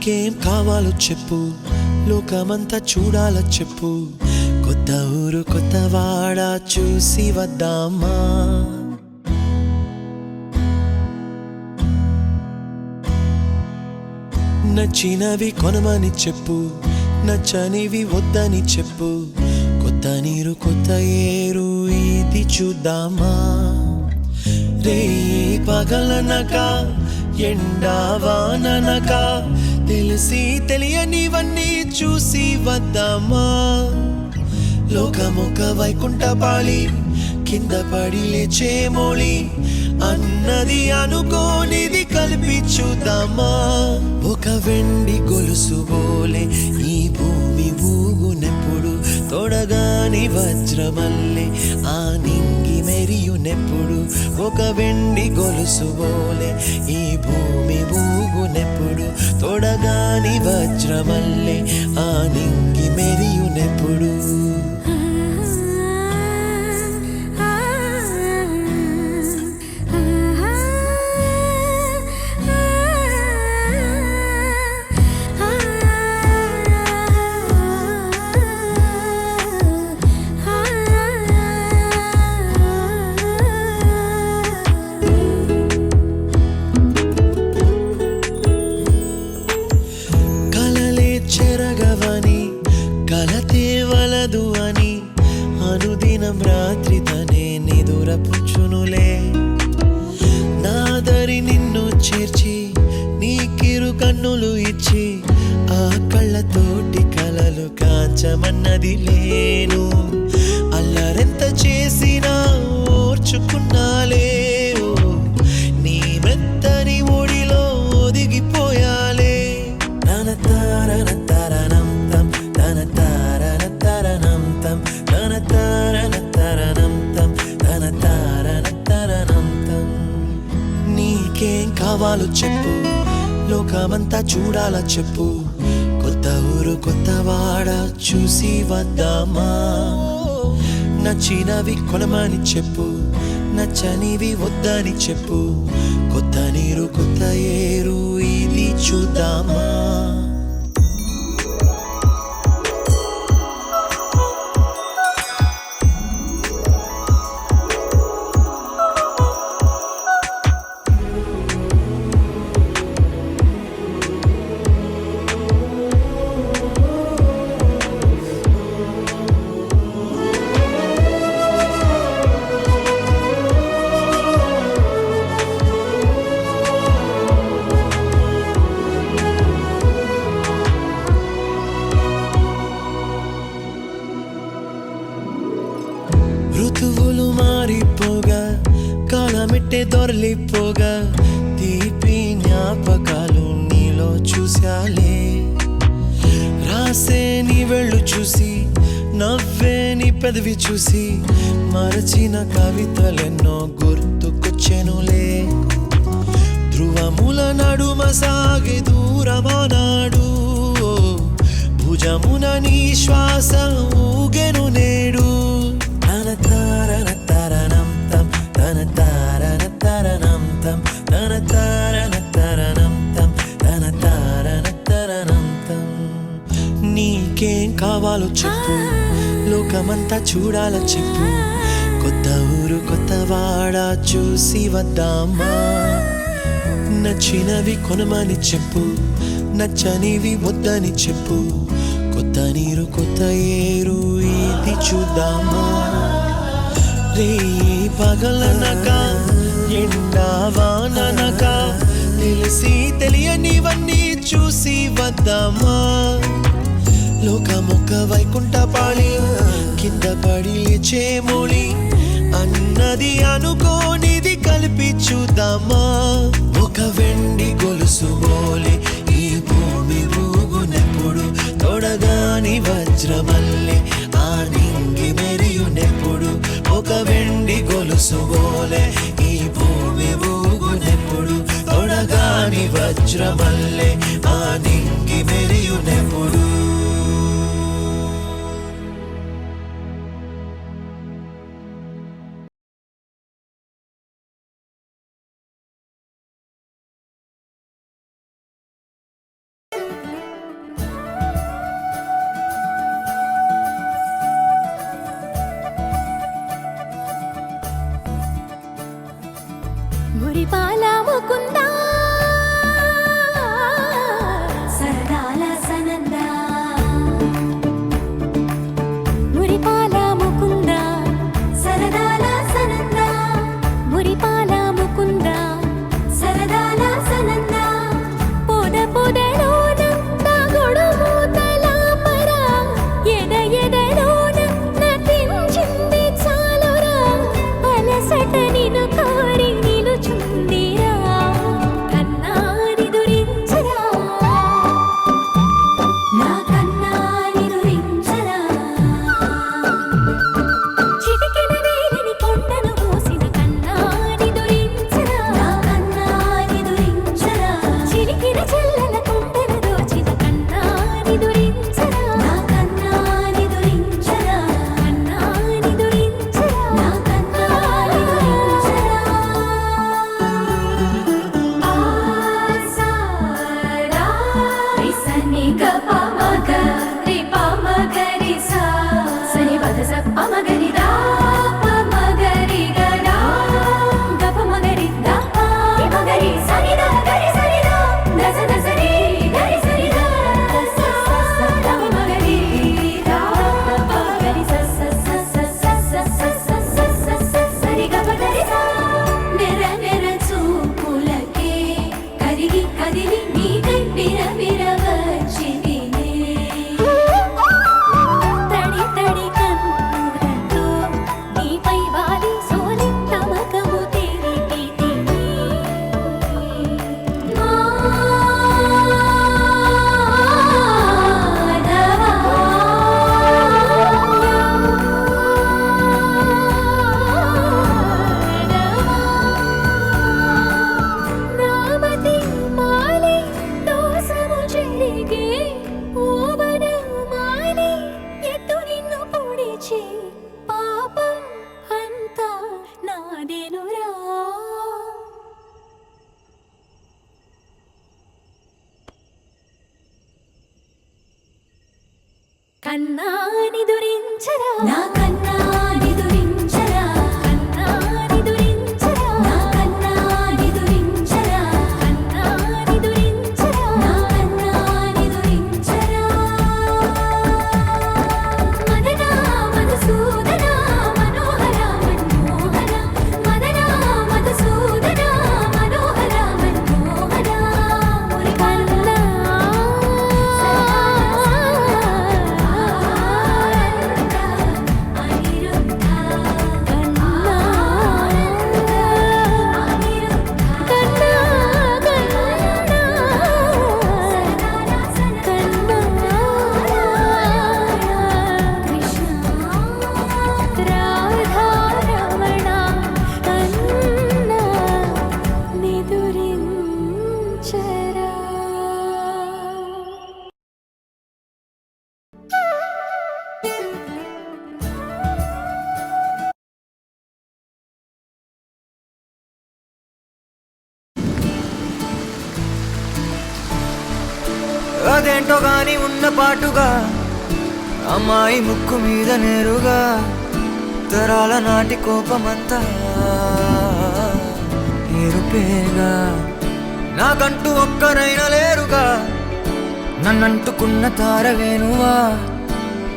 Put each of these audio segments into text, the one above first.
నీకేం కావాలో చెప్పు, లోకమంతా చూడాల చెప్పు, కొత్త ఊరు కొత్త వాడ చూసి వద్దామా. నచ్చినవి కొనమని చెప్పు, నచ్చనివి వద్దని చెప్పు, కొత్త నీరు కొత్త ఏరు ఇది చూద్దామా. రే పగలనక ఎండా వాననక తెలిసి తెలియనివన్నీ చూసి వద్దామా. లోకమొక వైకుంఠపాళి, కింద పడి లేచే మోళి, అన్నది అనుకోనిది కలిపి చూద్దామా. ఒక వెండి గొలుసు బోలే ఈ భూమి ఊగునెప్పుడు, తొడగాని వజ్రమల్లే ఆ నింగి మెరియునెప్పుడు. ఒక వెండి గొలుసు బోలే ఈ భూమి ఊగునెప్పుడు, తొడగాని వజ్రమల్లే ఆ నింగి మెరియునెప్పుడు. చెరగవని కలతే వలదు అని అనుదినం రాత్రి తనే నిదురపుచ్చునులే. నాదరి నిన్ను చేర్చి నీకిరు కన్నులు ఇచ్చి, ఆ కళ్ళతోటి కలలు కాంచమన్నది లేను. అల్లరెంత చేసినా ఓర్చుకున్నాలే, నీ మెత్తని ఒడిలో ఒదిగిపోయాలే. నీకేం కావాలో చెప్పు, లోకమంతా చూడాల చెప్పు, కొత్త ఊరు కొత్త వాడ చూసి వద్దామా. నచ్చినవి కొనమని చెప్పు, నచ్చనివి వద్దని చెప్పు, కొత్త నీరు కొత్త ఏరు ఇది చూద్దామా. ఋతువులు మారిపోగా, కాలమెట్టే దొరలిపోగా, తీపి జ్ఞాపకాలు నీలో చూశాలే. రాసే నీ వెళ్ళు చూసి, నవ్వే నీ పెదవి చూసి, మరచిన కవితలెన్నో గుర్తుకొచ్చెనులే. ధ్రువముల నడుమ సాగే దూరమానాడు, భుజమున నీ శ్వాస ఊగెను నేడు. నీకేం కావాలో చెప్పు, లోకమంతా చూడాల చెప్పు, కొత్త ఊరు కొత్త వాడ చూసి వద్దామా. నచ్చినవి కొనమని చెప్పు, నచ్చనివి వద్దని చెప్పు, కొత్త నీరు కొత్త ఏరు ఇది చూద్దామా. రే పగలనక ఎండా వాననక తెలిసి తెలియనివన్నీ చూసి వద్దామా. లోకమొక వైకుంఠపాళి, కింద పడి లేచే మోళి, అన్నది అనుకోనిది కలిపి చూద్దామా. ఒక వెండి గొలుసు బోలే ఈ భూమి ఊగునెప్పుడు, తొడగాని వజ్రమల్లే ఆ నింగి మెరియునెప్పుడు. ఒక వెండి గొలుసు బోలే ఈ భూమి ఊగునెప్పుడు, తొడగాని వజ్రమల్లే ఆ నింగి మెరియునెప్పుడు. కన్నా నిదురించరా నా కన్నా నిదురించరా కన్నా నిదురించరా నా కన్నా నిదురించరా కన్నా నిదురించరా నా కన్నా నిదురించరా మదనా మధుసూదనా మనోహర మన్మోహన మదనా మధుసూదనా మనోహర మన్మోహన కన్నా అదేంటో గాని ఉన్న పాటుగా అమ్మాయి ముక్కు మీద నేరుగా తరాల నాటి కోపమంతా ఎరుపేగా నాకంటూ ఒక్కరైనా లేరుగా నన్నంటుకున్న తారవేనువా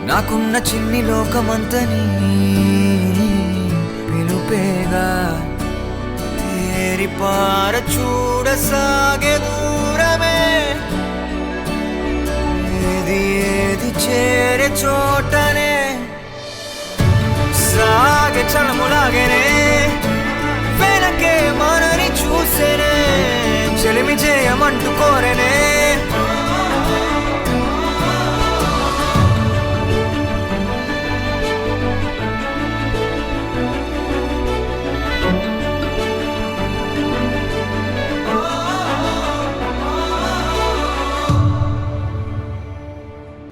నాకున్న చిన్ని లోకమంతని పిలుపేగా తేరిపార చూడసాగే దూరమే ఏది చేరే చోటనే సాగే చలములాగేనే వెనకే మనని చూసేనే చెలిమి చేయమంటూ కోరేనే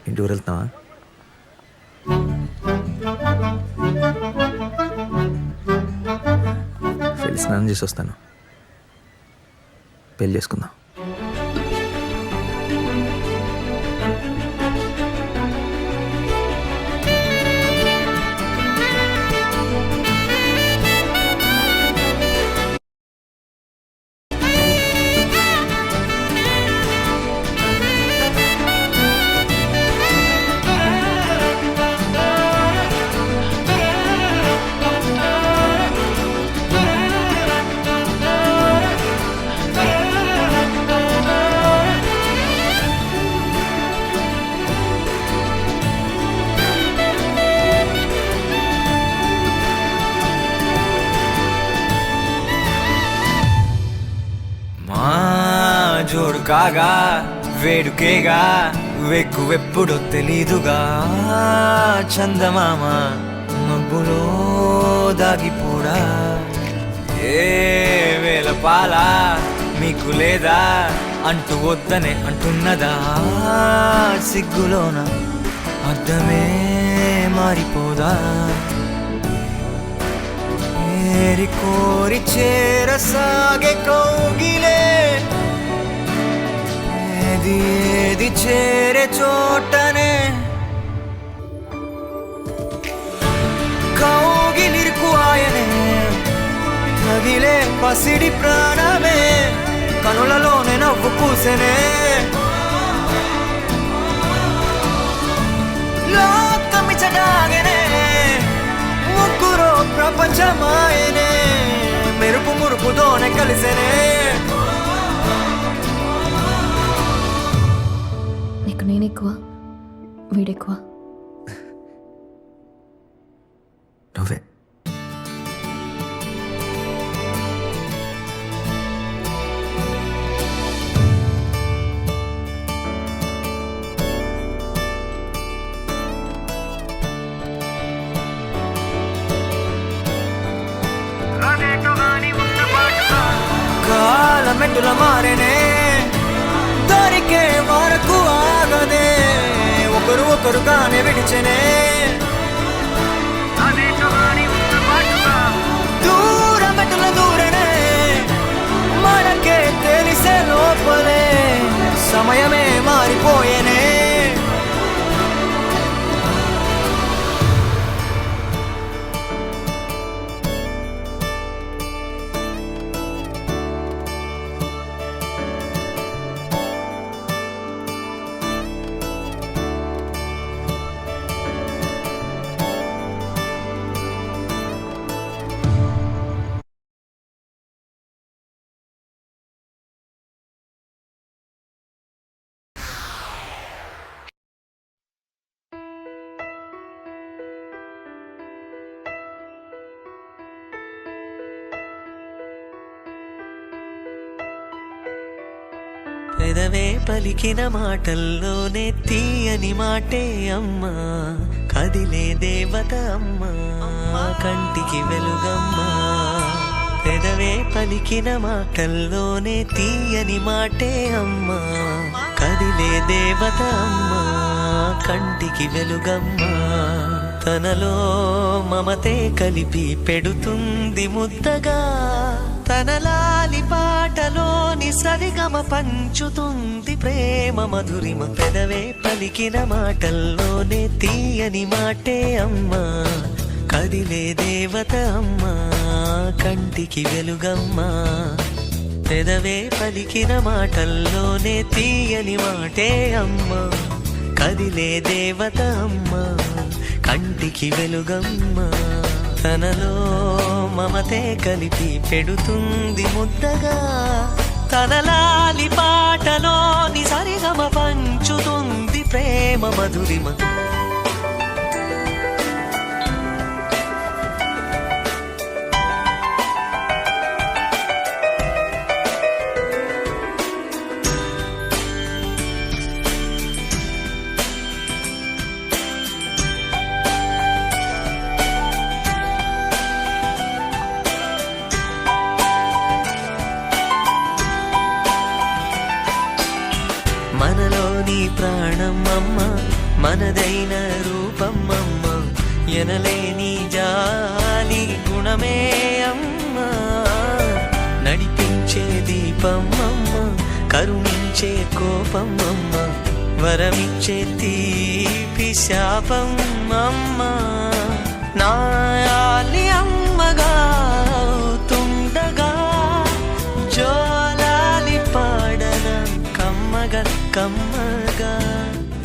ఇంటి ఊరు వెళ్తున్నావా? వెళ్ళి స్నానం చేసి వస్తాను, పెళ్ళి చేసుకుందాం. జోడు కాగా వేడుకేగా వెక్కువెప్పుడో తెలీదుగా చందమామ మబ్బులో దాగిపోడా ఏ వేల పాల మీకు లేదా అంటూ వద్దనే అంటున్నదా సిగ్గులోన అర్థమే మారిపోదా ఏరి కోరి చేరసాగే కౌగిలే ఏది చేరే చోటనే కౌగిలిరుకు ఆయనే తగిలే పసిడి ప్రాణమే కనులలోనే నవ్వు పూసెనే లోకమిచడాగనే ముగ్గురు ప్రపంచమాయనే మెరుపు మురుపుతోనే కలిసెనే నీకు నేనెక్కువ వీడెక్కువ? నువ్వే. కాలమెట్టుల మారేనే దొరికే వరకు ఆగదే ఒకరు ఒకరుగానే విడిచెనే దూరమెట్టుల దూరనే మనకే తెలిసే లోపలే సమయమే మారిపోయేనే పెదవే పలికిన మాటల్లోనే తీయని మాటే అమ్మా, కదిలే దేవత అమ్మా, కంటికి వెలుగమ్మా. పెదవే పలికిన మాటల్లోనే తీయని మాటే అమ్మా, కదిలే దేవత అమ్మా, కంటికి వెలుగమ్మా. తనలో మమతే కలిపి పెడుతుంది ముద్దగా, తన లాలి పాటలోని సరిగమ పంచుతుంది ప్రేమ మధురిమ. పెదవే పలికిన మాటల్లోనే తీయని మాటే అమ్మా, కదిలే దేవత అమ్మా, కంటికి వెలుగమ్మా. పెదవే పలికిన మాటల్లోనే తీయని మాటే అమ్మా, కదిలే దేవత అమ్మా, కంటికి వెలుగమ్మా. తనలో మమతే కలిపి పెడుతుంది ముద్దగా, తన లాలి పాటలోని సరిగమ పంచుతుంది ప్రేమ మధురిమ. మనలోని ప్రాణం అమ్మ, మనదైన రూపం అమ్మ, ఎనలేని జాలి గుణమే అమ్మ. నడిపించే దీపం అమ్మ, కరుణించే కోపం అమ్మ, వరమిచ్చే తీపి శాపం అమ్మ. నాయాలి అమ్మగా తుండగా, జోలాలి పాడన కమ్మగా కమ్మగా.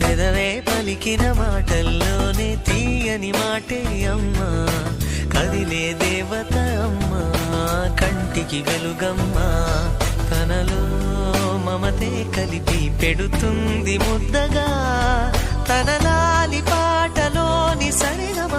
పెదవే పలికిన మాటల్లోనే తీయని మాటే అమ్మా, కదిలే దేవత అమ్మా, కంటికి వెలుగమ్మా. తనలో మమతే కలిపి పెడుతుంది ముద్దగా, తన లాలి పాటలోని సరిగమ